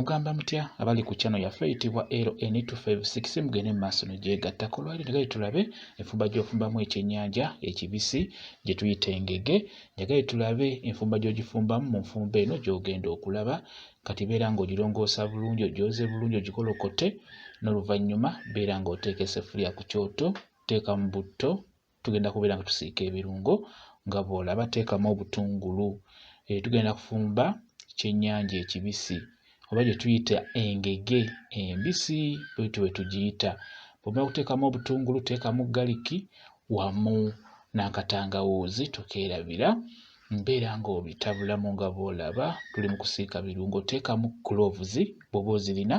mugamba mutya abali ku channel yaffe eyitibwa LN256 mugende mu maaso negyegattako. Olwali njagala tulabe enfumba gy'ofumbamu ekyennyanja ekibisi gye tuyita engege. Njagala tulabe enfumba gy'ogifumbamu mu nfumba eno gy'ogenda okulaba. Kati beera ng'ogirongoosa bulungi, ogyoze bulungi, ogikolokote, n'oluvannyuma beera ng'oteeka esseffuliya ku kyoto, teeka mu butto. Tugenda kubeera nga tusiika ebirungo nga bw'olaba, teekamu obutungulu. Tugenda kufumba kyennyanja ekibisi oba gye tuyita engege embisi, bwetyo bwe tugiyita. Bw'omala kuteekamu obutungulu, teekamu galiki wamu n'akatangawuuzi tokeerabira. Mbeera ng'obitabulamu nga bw'olaba. Tuli mu kusiika birungo. Teekamu cloves bw'oba ozirina,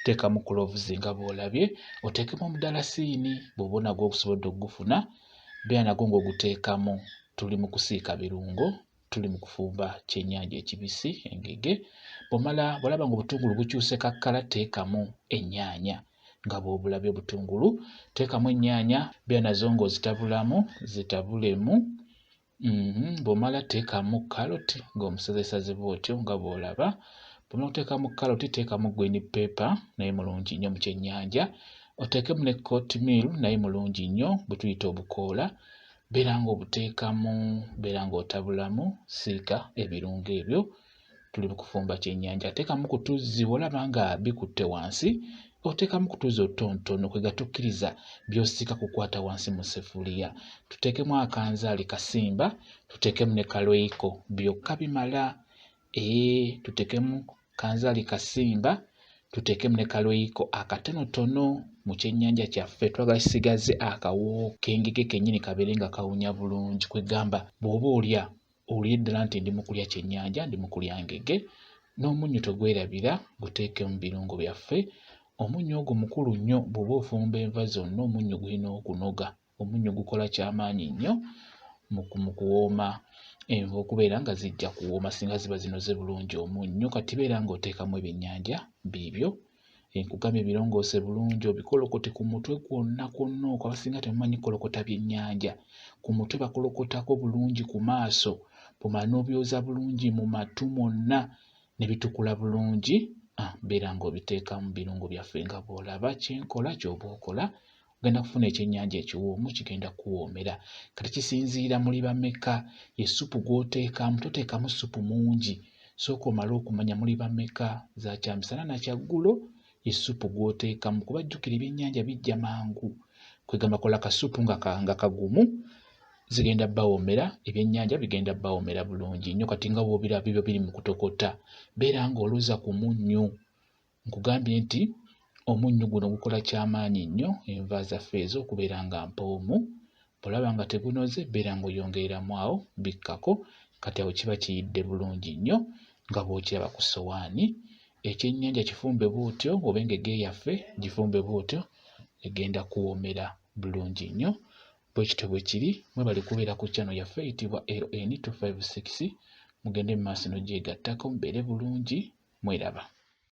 teekamu cloves nga bw'olabye. Oteekemu omudalasini bw'oba nagwo ogusobodde okugufuna, beera nagwo ng'oguteekamu. Tuli mu kusiika birungo, tuli mu kufumba kyennyanja ekibisi engege. Bw'olaba ng'obutungulu bukyuse kakkala, teekamu ennyaanya nga bw'obulabye obutungulu. Teekamu ennyaanya, beera nazo ng'ozitabulamu, zitabulemu. Bw'omala teekamu kkaloti ng'omusazesaze bw'otyo nga bw'olaba. Bw'omala kuteekamu kkaloti, teekamu green pepper naye mulungi nnyo mu kyennyanja. Oteekemu ne oatmeal naye mulungi nnyo bwe tuyita obukoola. Beera ng'obuteekamu, beera ng'otabulamu, siika ebirungo ebyo. Tuli mu kufumba kyennyanja. Teekamu ku tuzzi, bw'olaba nga bikutte wansi, oteekamu ku tuzzi otonotono kwe gatukkiriza by'osika kukwata wansi mu seffuliya. Tuteekemu akanzaali kasimba, tuteekemu ne kalweiko, byokka bimala. Tuteekemu kanzaali kasimba, tuteekemu ne kalweiko akatonotono. Mu kyennyanja kyaffe twagala kisigaze akawo k'engege kennyini kabeere nga kawunya bulungi. Kwegamba bw'oba olya ddala nti ndi mu kulya kyennyanja, ndi mu kulya ngege. N'omunnyo togwerabira, guteeke mu birungo byaffe. Omunnyo ogwo mukulu nnyo bw'oba ofumba enva zonna, omunnyo gulina okunoga. Omunnyo gukola kyamaanyi nnyo mu kuwooma enva, okubeera nga zijja kuwooma singa ziba zinoze bulungi omunnyo. Kati beera ng'oteekamu ebyennyanja biibyo. Nkugambye ebirongoose bulungi, obikolokote ku mutwe kwonna kwonna okwo. Abasinga temumanyi kolokota byennyanja. Ku mutwe bakolokotako bulungi, ku maaso bw'omala n'obyoza bulungi, mu matu mwonna ne bitukula bulungi. Beera ng'obiteeka mu birungo byaffe nga bw'olaba. Kyenkola ky'oba okola, ogenda kufuna ekyennyanja ekiwoomu, kigenda kuwoomera. Kati kisinziira muli bameka ye ssupu gw'oteekamu. Toteekamu ssupu mungi, sooka omale okumanya muli bameka, za kyamisana na kyaggulo ye ssupu gw'oteekamu, kuba jjukira ebyennyanja bijja mangu. Kwegamba kola kassupu nga kagumu, zigenda bawoomera, ebyennyanja bigenda bawoomera bulungi nnyo. Kati nga bw'obiraba bibyo biri mu kutokota, beera ng'oluza ku munnyo. Nkugambye nti omunnyo guno gukola kyamaanyi nnyo enva zaffe ezo okubeera nga mpoomu. Bw'olaba nga tegunoze, beera ng'oyongereramu awo bikkako. Kati awo kiba kiyidde bulungi nnyo nga bw'okiraba ku ssowaani. Ekyennyanja kifumbe bw'otyo, oba engege yaffe gifumbe bw'otyo, egenda kuwoomera bulungi nnyo. Bwe kityo bwe kiri. Mwebale kubeera ku channel yaffe eyitibwa LN256. Mugende mu maaso n'ogyegattako, mubeere bulungi, mweraba.